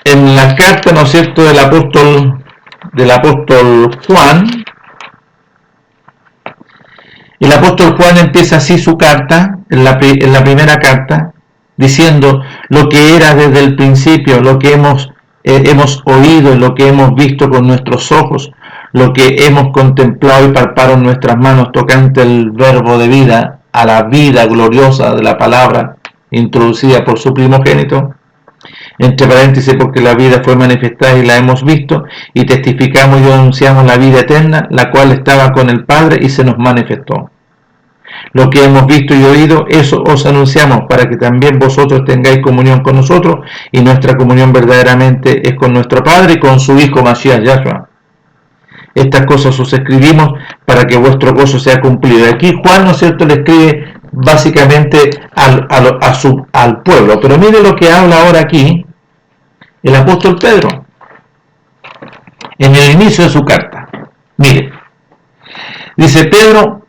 en la carta, ¿no es cierto?, del apóstol Juan. El apóstol Juan empieza así su carta, en la primera carta, diciendo lo que era desde el principio, lo que hemos oído, lo que hemos visto con nuestros ojos, lo que hemos contemplado y palpado en nuestras manos tocante el verbo de vida, a la vida gloriosa de la palabra introducida por su primogénito, entre paréntesis, porque la vida fue manifestada y la hemos visto, y testificamos y anunciamos la vida eterna, la cual estaba con el Padre y se nos manifestó. Lo que hemos visto y oído, eso os anunciamos, para que también vosotros tengáis comunión con nosotros, y nuestra comunión verdaderamente es con nuestro Padre y con su Hijo Mashiach Yahshua. Estas cosas os escribimos para que vuestro gozo sea cumplido. Y aquí Juan, ¿no es cierto?, le escribe básicamente al pueblo. Pero mire lo que habla ahora aquí el apóstol Pedro, en el inicio de su carta. Mire, dice Pedro,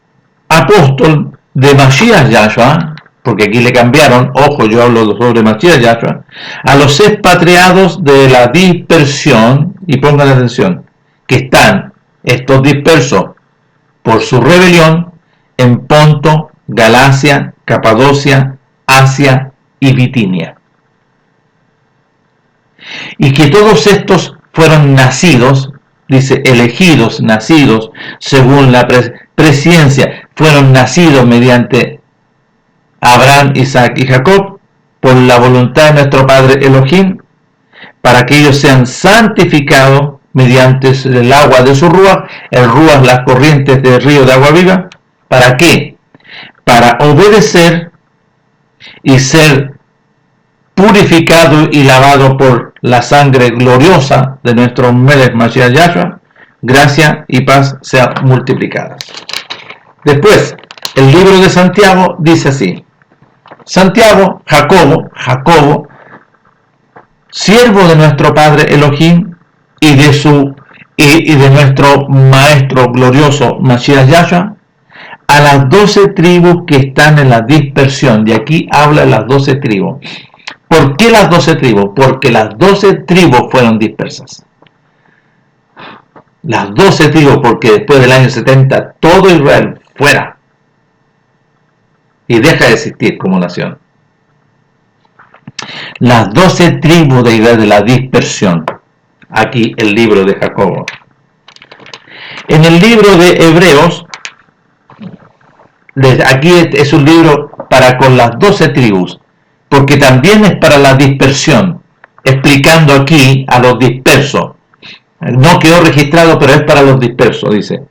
apóstol de Mashiach Yahshua, porque aquí le cambiaron, ojo, yo hablo sobre Mashiach Yahshua, a los expatriados de la dispersión, y pongan atención, que están estos dispersos por su rebelión en Ponto, Galacia, Capadocia, Asia y Bitinia. Y que todos estos fueron nacidos, dice, elegidos, nacidos, según la presciencia, fueron nacidos mediante Abraham, Isaac y Jacob, por la voluntad de nuestro Padre Elohim, para que ellos sean santificados mediante el agua de su Ruach, el Ruach, las corrientes del río de agua viva. ¿Para qué? Para obedecer y ser purificado y lavado por la sangre gloriosa de nuestro Melech Mashiach Yahshua, gracia y paz sean multiplicadas. Después, el libro de Santiago dice así: Santiago, Jacobo, siervo de nuestro Padre Elohim y de nuestro Maestro glorioso Mashiach Yahshua, a las 12 tribus que están en la dispersión. Y aquí habla de las 12 tribus. ¿Por qué las 12 tribus? Porque las 12 tribus fueron dispersas. Las 12 tribus, porque después del año 70 todo Israel fuera y deja de existir como nación. Las 12 tribus de Israel de la dispersión. Aquí el libro de Jacobo. En el libro de Hebreos, aquí es un libro para con las 12 tribus, porque también es para la dispersión, explicando aquí a los dispersos. No quedó registrado, pero es para los dispersos, dice.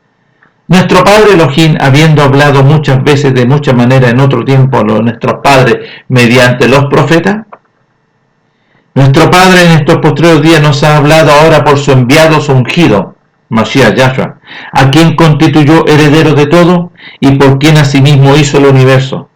Nuestro Padre Elohim, habiendo hablado muchas veces de muchas maneras en otro tiempo a nuestros padres mediante los profetas, nuestro Padre en estos postreros días nos ha hablado ahora por su enviado, su ungido, Mashiach Yahshua, a quien constituyó heredero de todo y por quien asimismo hizo el universo,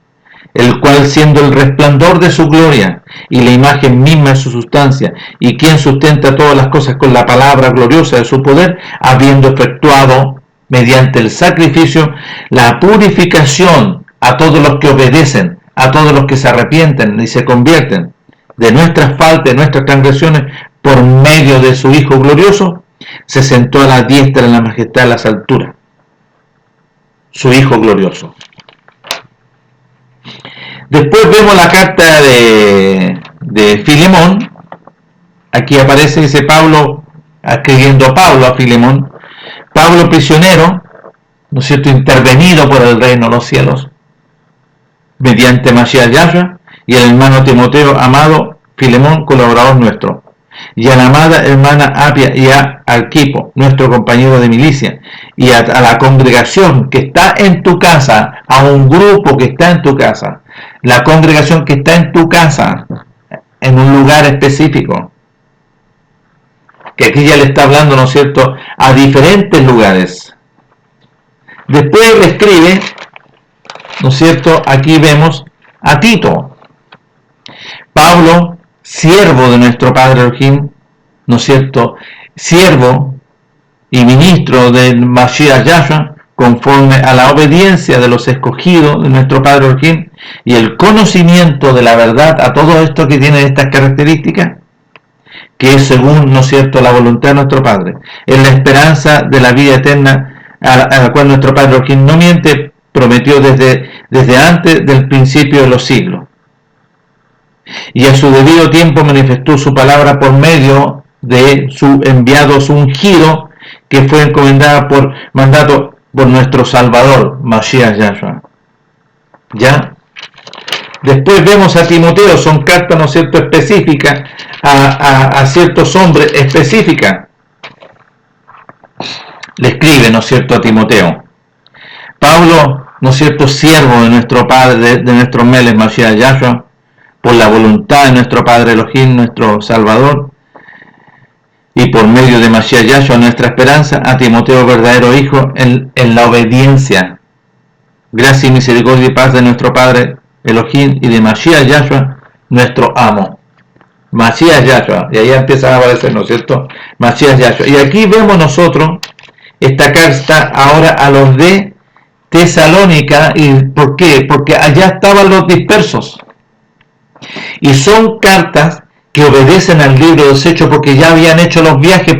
el cual, siendo el resplandor de su gloria y la imagen misma de su sustancia, y quien sustenta todas las cosas con la palabra gloriosa de su poder, habiendo efectuado mediante el sacrificio la purificación a todos los que obedecen, a todos los que se arrepienten y se convierten de nuestras faltas, de nuestras transgresiones, por medio de su Hijo glorioso, se sentó a la diestra en la majestad de las alturas. Su Hijo glorioso. Después vemos la carta de Filemón. Aquí aparece, dice Pablo, escribiendo Pablo a Filemón. Pablo prisionero, ¿no es cierto?, intervenido por el reino de los cielos, mediante Mashiach Yahshua, y el hermano Timoteo, amado Filemón, colaborador nuestro, y a la amada hermana Apia y a Arquipo, nuestro compañero de milicia, y a la congregación que está en tu casa, a un grupo que está en tu casa, la congregación que está en tu casa, en un lugar específico, que aquí ya le está hablando, ¿no es cierto?, a diferentes lugares. Después le escribe, ¿no es cierto?, aquí vemos a Tito, Pablo, siervo de nuestro Padre Elohim, ¿no es cierto?, siervo y ministro del Mashiach Yahshua, conforme a la obediencia de los escogidos de nuestro Padre Elohim y el conocimiento de la verdad, a todo esto que tiene estas características, que es según, ¿no es cierto?, la voluntad de nuestro Padre, en la esperanza de la vida eterna, a la cual nuestro Padre Elohim no miente, prometió desde antes del principio de los siglos. Y a su debido tiempo manifestó su palabra por medio de su enviado, su ungido, que fue encomendada por mandato por nuestro Salvador, Mashiach Yahshua. ¿Ya? Después vemos a Timoteo, son cartas, ¿no es cierto?, específicas a ciertos hombres específicas. Le escribe, ¿no es cierto?, a Timoteo. Pablo, ¿no es cierto?, siervo de nuestro Padre, de nuestro Melech Mashiach Yahshua, por la voluntad de nuestro Padre Elohim, nuestro Salvador, y por medio de Mashiach Yahshua, nuestra esperanza, a Timoteo, verdadero hijo, en la obediencia. Gracia y misericordia y paz de nuestro Padre Elohim y de Mashiach Yahshua, nuestro amo. Mashiach Yahshua, y ahí empieza a aparecer, ¿no es cierto?, Mashiach Yahshua. Y aquí vemos nosotros esta carta ahora a los de Tesalónica. ¿Y por qué? Porque allá estaban los dispersos. Y son cartas que obedecen al libro de los Hechos, porque ya habían hecho los viajes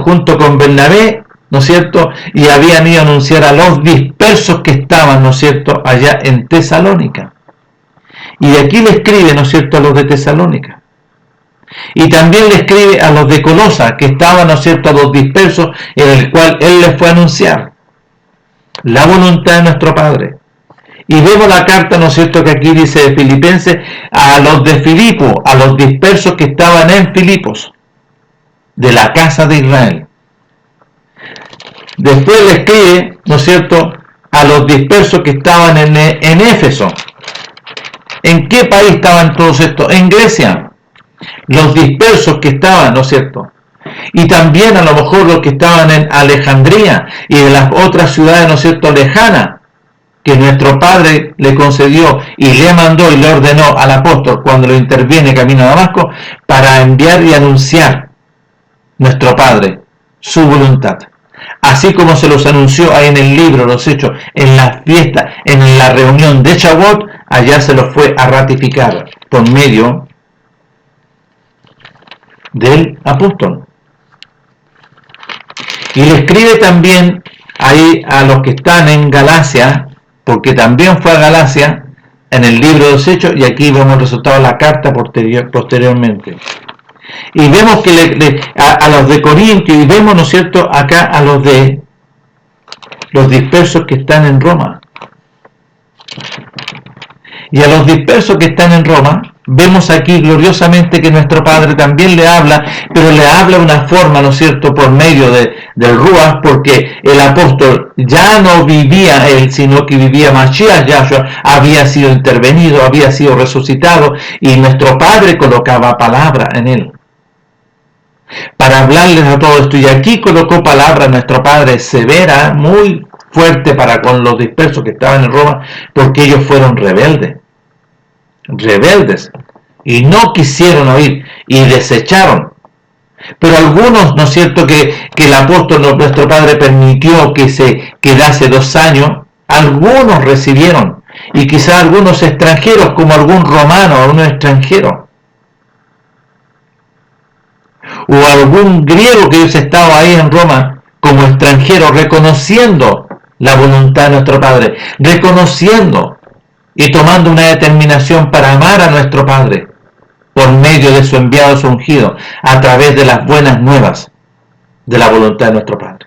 junto con Bernabé, ¿no es cierto?, y habían ido a anunciar a los dispersos que estaban, ¿no es cierto?, allá en Tesalónica. Y de aquí le escribe, ¿no es cierto?, a los de Tesalónica. Y también le escribe a los de Colosa, que estaban, ¿no es cierto?, a los dispersos, en el cual él les fue a anunciar la voluntad de nuestro Padre. Y vemos la carta, ¿no es cierto?, que aquí dice de Filipenses, a los de Filipo, a los dispersos que estaban en Filipos, de la casa de Israel. Después le escribe, ¿no es cierto?, a los dispersos que estaban en Éfeso. ¿En qué país estaban todos estos? En Grecia. Los dispersos que estaban, ¿no es cierto?, y también a lo mejor los que estaban en Alejandría y de las otras ciudades, ¿no es cierto?, lejanas, que nuestro Padre le concedió y le mandó y le ordenó al apóstol cuando lo interviene camino a Damasco, para enviar y anunciar nuestro Padre su voluntad. Así como se los anunció ahí en el libro Los Hechos, en la fiesta, en la reunión de Shavuot, allá se los fue a ratificar por medio del apóstol. Y le escribe también ahí a los que están en Galacia, porque también fue a Galacia en el libro de los Hechos, y aquí vemos el resultado de la carta posteriormente. Y vemos que a los de Corintio, y vemos, ¿no es cierto?, acá a los dispersos que están en Roma. Y a los dispersos que están en Roma, vemos aquí gloriosamente que nuestro Padre también le habla, pero le habla de una forma, ¿no es cierto?, por medio del Ruach, porque el apóstol ya no vivía él, sino que vivía Mashiach Yahshua, había sido intervenido, había sido resucitado, y nuestro Padre colocaba palabra en él para hablarles a todo esto. Y aquí colocó palabra nuestro Padre severa, muy fuerte para con los dispersos que estaban en Roma, porque ellos fueron rebeldes, y no quisieron oír, y desecharon. Pero algunos, ¿no es cierto?, que el apóstol, nuestro Padre, permitió que se quedase 2 años, algunos recibieron, y quizás algunos extranjeros, como algún romano, algún extranjero, o algún griego que hubiese estado ahí en Roma como extranjero, reconociendo la voluntad de nuestro Padre, reconociendo y tomando una determinación para amar a nuestro Padre por medio de su enviado, su ungido, a través de las buenas nuevas de la voluntad de nuestro Padre.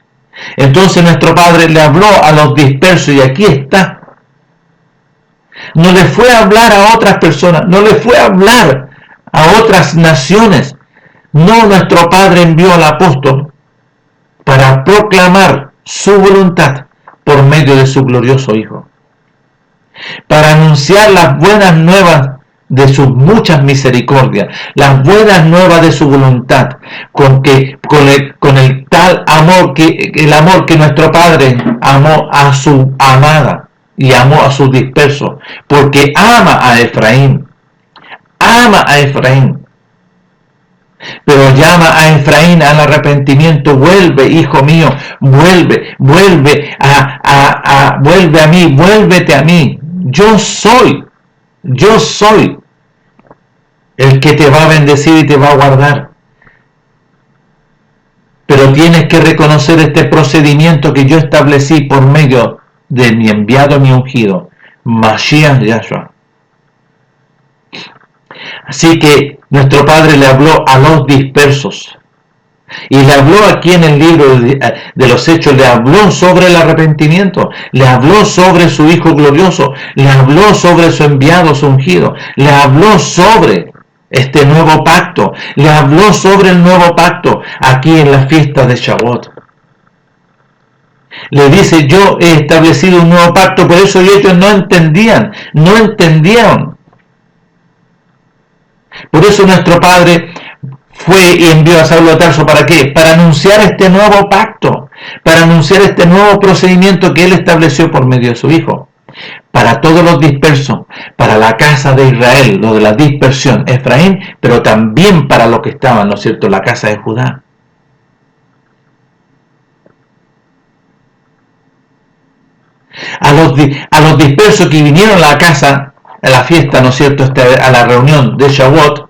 Entonces nuestro Padre le habló a los dispersos, y aquí está. No le fue a hablar a otras personas, no le fue a hablar a otras naciones. No, nuestro Padre envió al apóstol para proclamar su voluntad por medio de su glorioso Hijo, para anunciar las buenas nuevas de sus muchas misericordias, las buenas nuevas de su voluntad, con el tal amor, el amor que nuestro Padre amó a su amada y amó a sus dispersos, porque ama a Efraín, pero llama a Efraín al arrepentimiento. Vuelve, hijo mío, vuelve a mí, vuélvete a mí. Yo soy el que te va a bendecir y te va a guardar. Pero tienes que reconocer este procedimiento que yo establecí por medio de mi enviado, mi ungido, Mashiach Yahshua. Así que nuestro Padre le habló a los dispersos, y le habló aquí en el libro de los Hechos, le habló sobre el arrepentimiento, le habló sobre su Hijo glorioso, le habló sobre su enviado, su ungido, le habló sobre este nuevo pacto, le habló sobre el nuevo pacto aquí en la fiesta de Shavuot. Le dice, yo he establecido un nuevo pacto, por eso ellos no entendían. Por eso nuestro Padre fue y envió a Saulo de Tarso, ¿para qué? Para anunciar este nuevo pacto, para anunciar este nuevo procedimiento que él estableció por medio de su Hijo. Para todos los dispersos, para la casa de Israel, lo de la dispersión, Efraín, pero también para los que estaban, ¿no es cierto?, la casa de Judá. A los dispersos que vinieron a la casa, a la fiesta, ¿no es cierto?, a la reunión de Shavuot,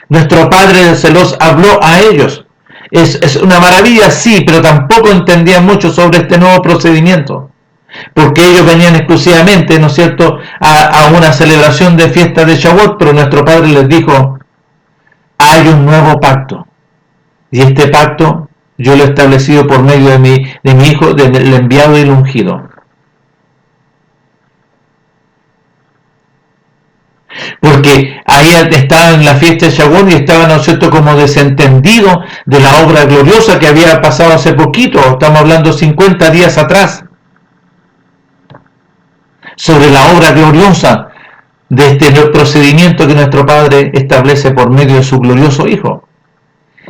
nuestro Padre se los habló a ellos. Es una maravilla, sí, pero tampoco entendían mucho sobre este nuevo procedimiento. Porque ellos venían exclusivamente, ¿no es cierto?, a una celebración de fiesta de Shavuot, pero nuestro Padre les dijo, hay un nuevo pacto. Y este pacto yo lo he establecido por medio de mi Hijo, del enviado y el ungido. Porque ahí estaban en la fiesta de Shavuot y estaban, ¿no es cierto?, como desentendidos de la obra gloriosa que había pasado hace poquito, estamos hablando 50 días atrás, sobre la obra gloriosa de este procedimiento que nuestro Padre establece por medio de su glorioso Hijo.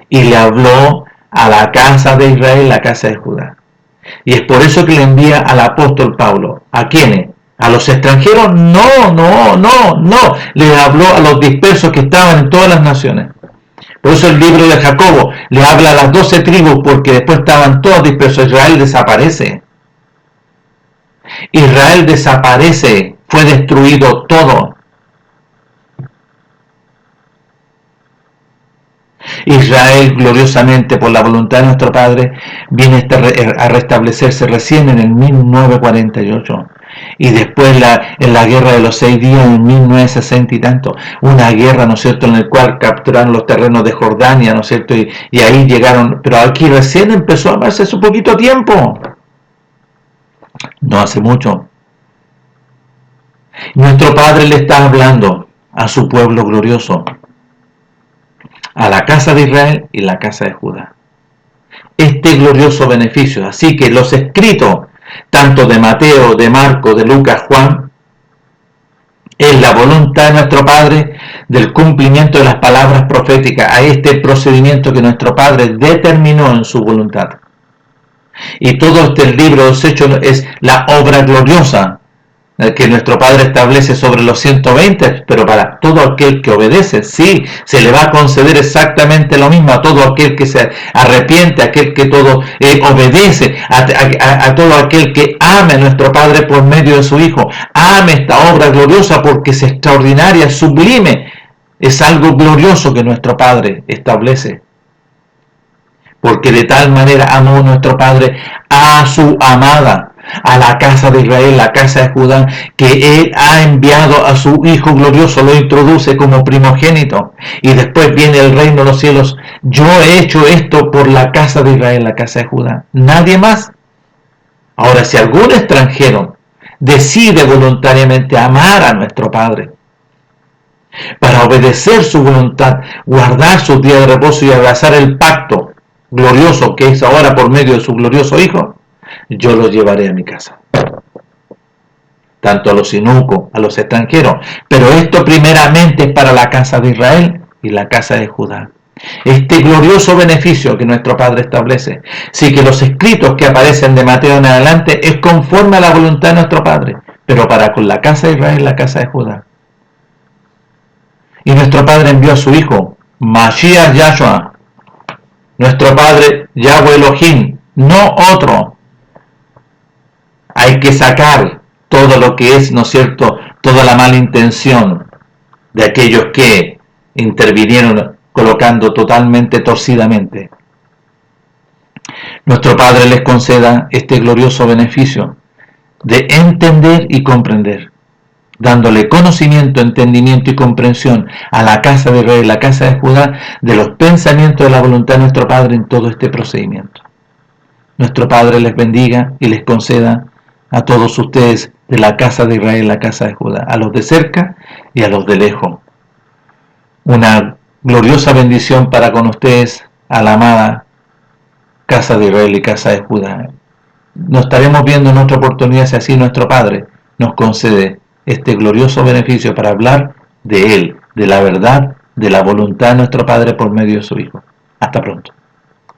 Y le habló a la casa de Israel, la casa de Judá. Y es por eso que le envía al apóstol Pablo. ¿A quiénes? ¿A los extranjeros? No. Le habló a los dispersos que estaban en todas las naciones. Por eso el libro de Jacobo le habla a las 12 tribus, porque después estaban todos dispersos. Israel desaparece. Israel desaparece. Fue destruido todo. Israel gloriosamente por la voluntad de nuestro Padre viene a restablecerse recién en el 1948 y después en la guerra de los 6 días en 1960 y tanto, una guerra, ¿no es cierto?, en la cual capturaron los terrenos de Jordania, ¿no es cierto?, y ahí llegaron, pero aquí recién empezó a darse su poquito tiempo, no hace mucho. Nuestro Padre le está hablando a su pueblo glorioso, a la casa de Israel y la casa de Judá, este glorioso beneficio. Así que los escritos, tanto de Mateo, de Marcos, de Lucas, Juan, es la voluntad de nuestro Padre del cumplimiento de las palabras proféticas, a este procedimiento que nuestro Padre determinó en su voluntad. Y todo este libro de los Hechos es la obra gloriosa que nuestro Padre establece sobre los 120, pero para todo aquel que obedece, sí, se le va a conceder exactamente lo mismo a todo aquel que se arrepiente, a aquel que todo obedece, a todo aquel que ame a nuestro Padre por medio de su Hijo. Ame esta obra gloriosa porque es extraordinaria, es sublime, es algo glorioso que nuestro Padre establece. Porque de tal manera amó nuestro Padre a su amada, a la casa de Israel, la casa de Judá, que Él ha enviado a su Hijo glorioso, lo introduce como primogénito, y después viene el reino de los cielos. Yo he hecho esto por la casa de Israel, la casa de Judá, nadie más. Ahora, si algún extranjero decide voluntariamente amar a nuestro Padre, para obedecer su voluntad, guardar sus días de reposo y abrazar el pacto glorioso que es ahora por medio de su glorioso Hijo, yo los llevaré a mi casa, tanto a los inucos, a los extranjeros, pero esto primeramente es para la casa de Israel y la casa de Judá. Este glorioso beneficio que nuestro Padre establece, sí, que los escritos que aparecen de Mateo en adelante es conforme a la voluntad de nuestro Padre, pero para con la casa de Israel y la casa de Judá. Y nuestro Padre envió a su Hijo, Mashiach Yahshua, nuestro Padre Yahweh Elohim, no otro. Hay que sacar todo lo que es, ¿no es cierto?, toda la mala intención de aquellos que intervinieron colocando totalmente torcidamente. Nuestro Padre les conceda este glorioso beneficio de entender y comprender, dándole conocimiento, entendimiento y comprensión a la casa de Israel, la casa de Judá, de los pensamientos de la voluntad de nuestro Padre en todo este procedimiento. Nuestro Padre les bendiga y les conceda a todos ustedes de la casa de Israel, la casa de Judá, a los de cerca y a los de lejos. Una gloriosa bendición para con ustedes, a la amada casa de Israel y casa de Judá. nos estaremos viendo en otra oportunidad si así nuestro Padre nos concede este glorioso beneficio para hablar de Él, de la verdad, de la voluntad de nuestro Padre por medio de su Hijo. Hasta pronto.